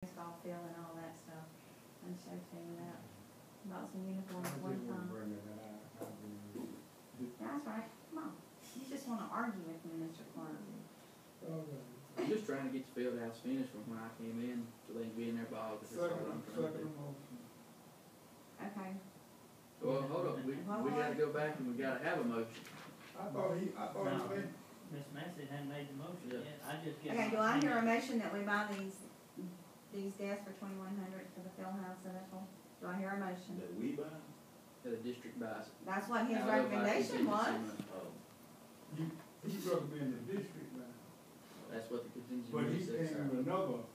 baseball field and all that stuff. And show to you that. Bought some uniforms one time. That's right. Come on. You just want to argue with me, Mr. Clark. I'm just trying to get the field house finished from when I came in, so they can be in their ball. That's all I'm trying to do. Okay. Well, hold up. We gotta go back and we gotta have a motion. I thought he made. Miss Massey hadn't made the motion Yeah. yet. I just get. Okay, do I hear a motion that we buy these desks for $2,100 for the field house at Attala? Do I hear a motion? That we buy? The district buys it. That's what his Out of our recommendation was. contingency money. He recommended the district line, That's what the contingency but he money says. came with another.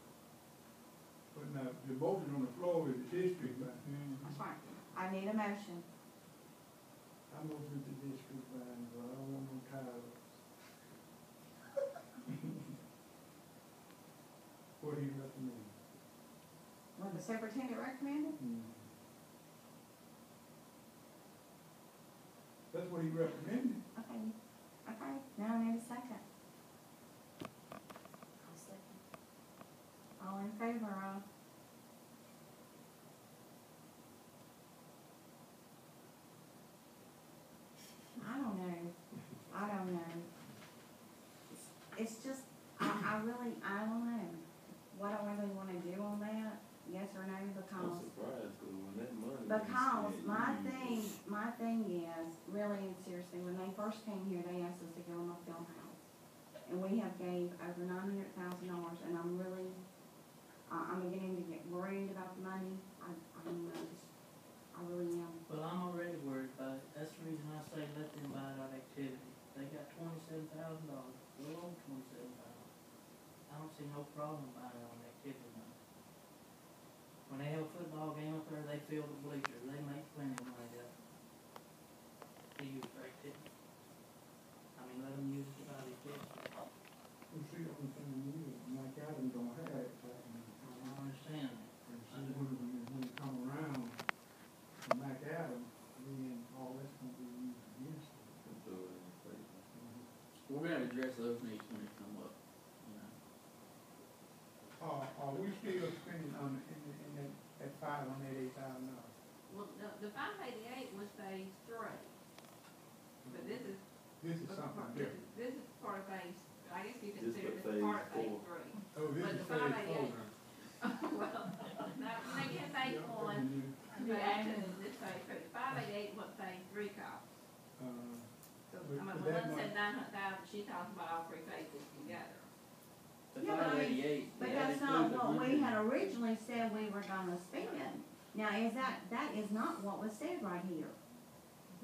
But now, the motion on the floor is the district line. That's right. I need a motion. I motion the district line, but I don't want no titles. What do you recommend? What the superintendent recommended? That's what he recommended. Okay. Okay, now I need a second. I'll second. All in favor of? I don't know. It's just, I really, I don't know. What I really wanna do on that, yes or no, I'm because. surprised, cause when that money. Because my thing is, really and seriously, when they first came here, they asked us to go on a film house. And we have gave over $900,000, and I'm really, I'm beginning to get worried about the money. I really am. Well, I'm already worried about it. That's the reason I say let them buy it out of activity. They got $27,000, a little over $27,000. I don't see no problem buying it on activity money. When they have a football game up there, they fill the bleachers. They make plenty of money up. They use for activity. I mean, let them use it to buy the activity. You see, the only thing you need, Mike Adams don't have it right now. I don't understand that. And see, when you come around, to Mike Adams, then all that's gonna be used against it. We're gonna address those needs when they come up, you know. Are we still spending on, in that, at $588,000? Well, the 588 was phase 3, but this is. This is something different. This is part of phase, I guess you This consider is this part of phase 4. 3. Oh, this But is the phase 588 4 now. Well, now, when they get phase 1, phase 2, this phase 3, 588 what phase 3 costs. So, But when that one said money- 900,000, she talks about all 3 phases together. The Yeah, but I mean, 588. But yeah, that's that not includes what the we had 100. originally said we were gonna spend. Now, that is not what was said right here.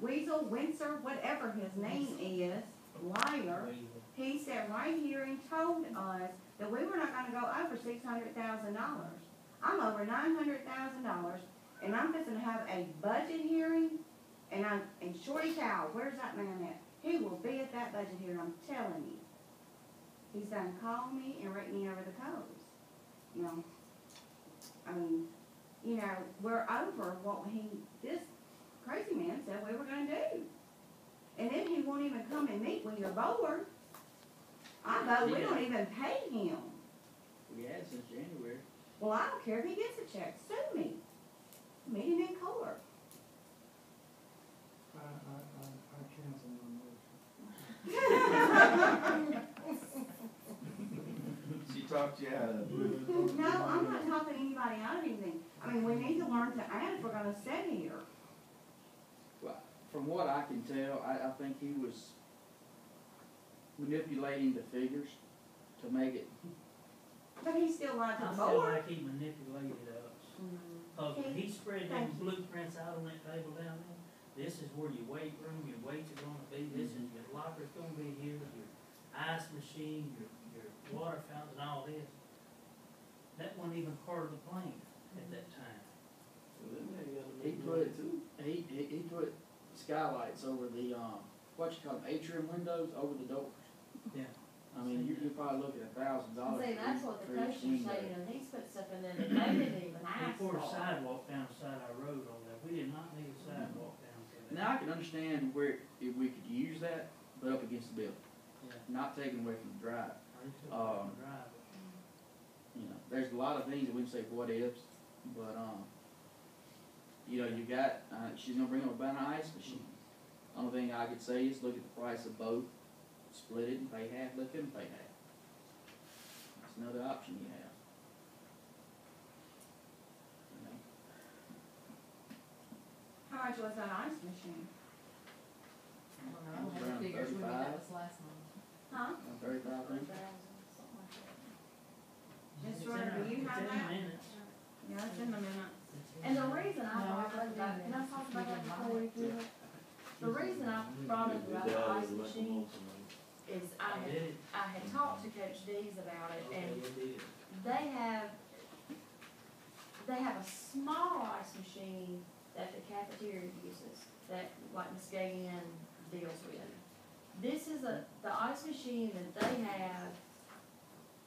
Weasel, Windsor, whatever his name is, liar, he said right here and told us that we were not gonna go over $600,000. I'm over $900,000, and I'm fixing to have a budget hearing, and Shorty Cow, where's that man at? He will be at that budget hearing, I'm telling you. He's done called me and raked me over the coals, you know. I mean, you know, we're over what this crazy man said we were gonna do. And then he won't even come and meet with your board. I vote we don't even pay him. We had since January. Well, I don't care if he gets a check, sue me. Meet him in court. I cancel my motion. She talked you out of it. No, I'm not talking anybody out of anything. I mean, we need to learn to add if we're gonna sit here. Well, from what I can tell, I think he was manipulating the figures to make it. But he still lied to I the feel board. like he manipulated us. Cause when he spread them blueprints out on that table down there, this is where your weight room, your weights are gonna be, this is your locker's gonna be here, your ice machine, your water fountain, and all this. That wasn't even part of the plan at that time. He put skylights over the what you call them, atrium windows over the doors. Yeah. I mean, you're probably looking at $1,000. See, that's what the for each coach was window. saying, and he's put stuff in there that they didn't even He ask poured a for. sidewalk down the side of our road over there. We did not need a sidewalk down there. Now I can understand where if we could use that, but up against the building, Yeah. not taking away from the drive. I just took it on the drive. You know, there's a lot of things that we can say what ifs, but, you know, you got, she's gonna bring up about an ice machine. Only thing I could say is look at the price of both, split it and pay half, let them pay half. That's another option you have. You know, How much was that ice machine? I don't know, I It was don't have around the figures with me, 35. that was last month. Huh? 35 things. something like that. Just It's wonder, in do our- you it's have in that? minutes. Yeah, it's in the minutes. And the reason I No, brought I up about, think can I talk about that before we do it? The reason I Your brought up about the dad ice is like a machine multi-man. is Did it? I had talked to Coach Dees about it, Okay, and it did. they have a small ice machine that the cafeteria uses, that like Miss Gagan deals with. This is the ice machine that they have,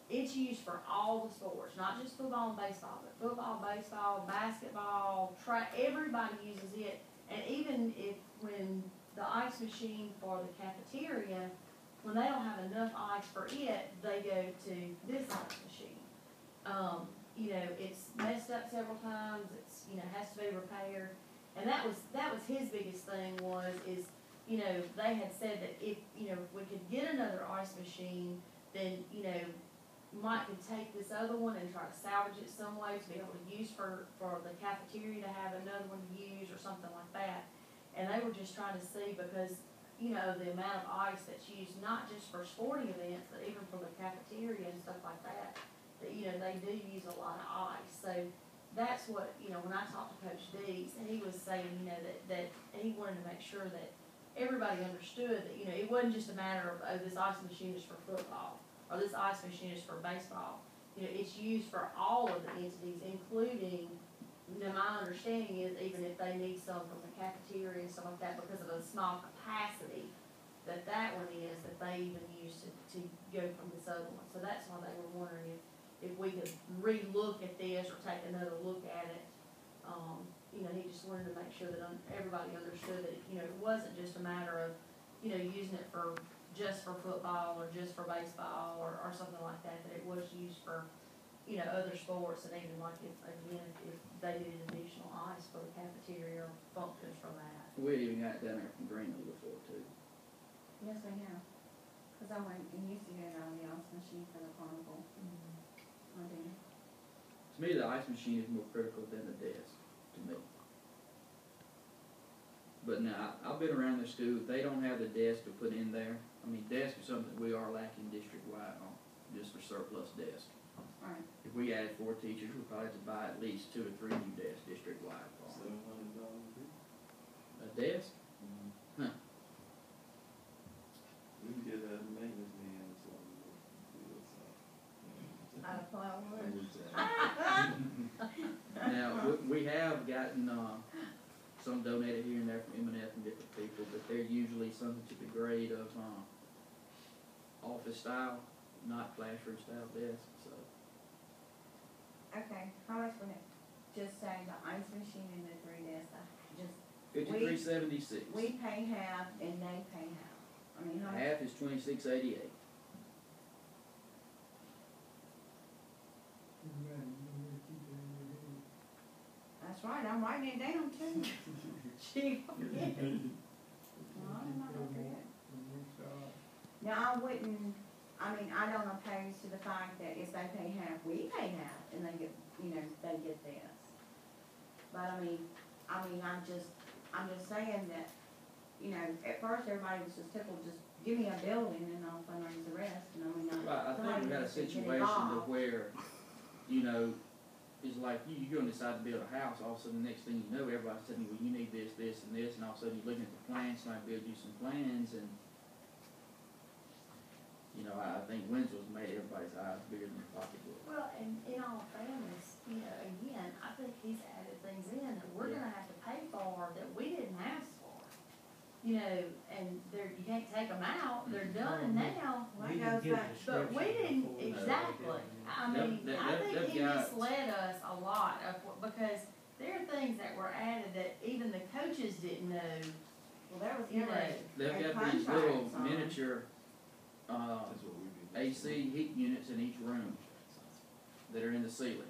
it's used for all the sports, not just football and baseball, but football, baseball, basketball, track, everybody uses it. And even when the ice machine for the cafeteria, when they don't have enough ice for it, they go to this ice machine. You know, it's messed up several times, it's, you know, has to be repaired. And that was his biggest thing is, you know, they had said that if, you know, if we could get another ice machine, then, you know, Mike could take this other one and try to salvage it some way to be able to use for the cafeteria to have another one to use or something like that. And they were just trying to see because, you know, the amount of ice that's used, not just for sporting events, but even for the cafeteria and stuff like that, you know, they do use a lot of ice. So that's what, you know, when I talked to Coach Dees, and he was saying, you know, that he wanted to make sure that everybody understood that, you know, it wasn't just a matter of, oh, this ice machine is for football, or this ice machine is for baseball. You know, it's used for all of the entities, including, you know, my understanding is even if they need some from the cafeteria and stuff like that, because of the small capacity that one is, that they even use to go from this other one. So that's why they were wondering if we could re-look at this or take another look at it. You know, he just wanted to make sure that everybody understood that, you know, it wasn't just a matter of, you know, using it for just for football or just for baseball or something like that, that it was used for, you know, other sports, and even like if they needed additional ice for the cafeteria or functions from that. We even got it down there from Greenlee before too. Yes, we have. Cause I went and used to get it out of the ice machine for the carnival. I did. To me, the ice machine is more critical than the desk, to me. But now, I've been around the school, they don't have the desk to put in there. I mean, desk is something that we are lacking district-wide on, just for surplus desk. Right. If we added 4 teachers, we'd probably have to buy at least 2 or 3 new desks district-wide for them. $700 A desk? Huh. We can get a maintenance man or something. Out of plywood. Now, we have gotten, some donated here and there from M&F and different people, but they're usually something to the grade of, office style, not classroom style desks, so. Okay, how much would it, just say the ice machine and the 3 desks, just, $53.76. we pay half and they pay half. I mean, how much? Half is $26.88. That's right, I'm writing it down too. She forget. No, I'm not gonna forget. Now, I don't oppose to the fact that if they pay half, we pay half, and they get, you know, they get this. But I'm just saying that, you know, at first everybody was just tickled, just give me a building and I'll fundraise the rest, and I mean, Well, I think we got a somebody needs to get situation to involved. where, you know, it's like you're gonna decide to build a house, all of a sudden, the next thing you know, everybody's telling you, well, you need this, this, and this, and all of a sudden you're looking at the plans, somebody build you some plans, and, you know, I think Winslow made everybody's eyes bigger than their pocketbook. Well, and in all fairness, you know, again, I think he's added things in that we're gonna have to pay for that we didn't ask for. You know, and you can't take them out, they're done now, Well, We that didn't goes get back, the but we description didn't, before. exactly. I mean, They've- I think they've he got- misled us a lot because there are things that were added that even the coaches didn't know. well, there was You never know, a They've got these little contract on. miniature, That's what we do. AC heat units in each room that are in the ceiling.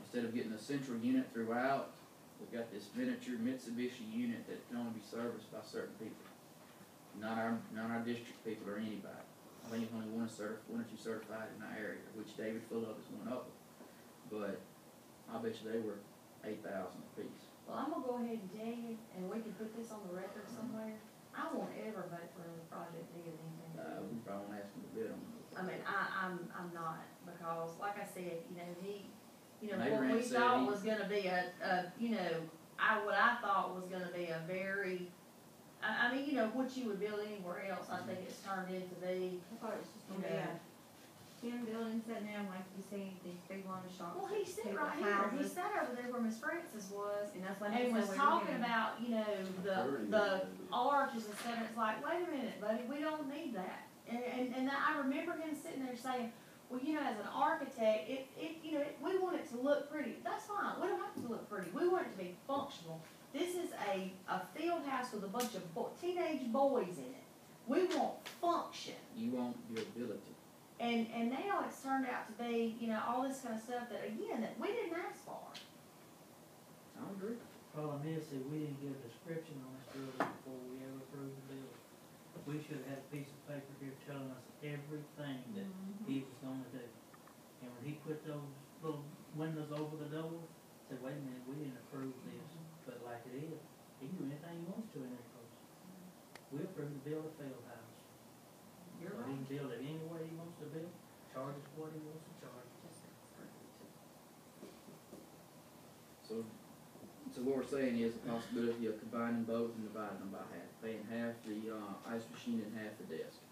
Instead of getting a central unit throughout, we've got this miniature Mitsubishi unit that can only be serviced by certain people. Not our district people or anybody. I think it's only one or two certified in our area, which David Full is one of them. But I bet you they were 8,000 apiece. Well, I'm gonna go ahead and tell you, and we can put this on the record somewhere, I won't ever vote for another project that has anything to do with We probably won't ask them to bid on it. I mean, I'm not, because like I said, Neighbor what had we said thought he- was gonna be what I thought was gonna be a very, what you would build anywhere else, I think it's turned into be, I thought it was just gonna be a 10 buildings sitting there, like you see, these big long shops. well, he sat people's right here, he houses, sat over there where Miss Francis was, And that's what he and said was we were talking getting. about, the arches and stuff, it's like, wait a minute, buddy, we don't need that. And I remember him sitting there saying, well, as an architect, we want it to look pretty, that's fine, we don't have it to look pretty, we want it to be functional. This is a field house with a bunch of teenage boys in it, we want function. You want durability. And now it's turned out to be, all this kind of stuff that, again, that we didn't ask for. I agree. Problem is, see, we didn't get a description on this building before we ever approved the building. We should have had a piece of paper here telling us everything that he was gonna do. And when he put those little windows over the door, said, wait a minute, we didn't approve this, but like it is, he can do anything he wants to in there, cause we approved to build a field house. You're So he can build it any way he wants to build, charge us what he wants to charge. So what we're saying is the possibility of combining both and dividing them by half, paying half the ice machine and half the desk.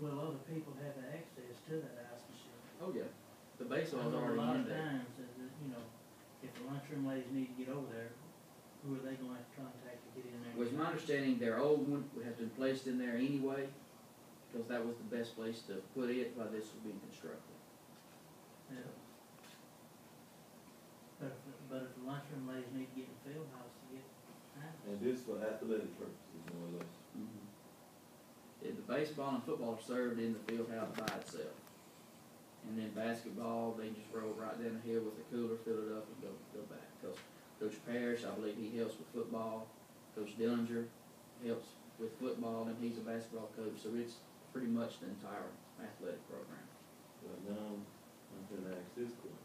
Well, other people have access to that ice machine. Oh, yeah. The I base one's know a already lot in of there. times that, if the lunchroom ladies need to get over there, who are they gonna have to contact to get in there? Was my understanding their old one would have been placed in there anyway, because that was the best place to put it while this was being constructed. Yeah. But if the lunchroom ladies need to get in the field house to get ice. And this for athletic purposes, more or less. The baseball and football are served in the field house by itself. And then basketball, they just roll right down the hill with a cooler, fill it up, and go back. Coach Parrish, I believe he helps with football. Coach Dillinger helps with football, and he's a basketball coach. So it's pretty much the entire athletic program. But now, I'm gonna ask this question.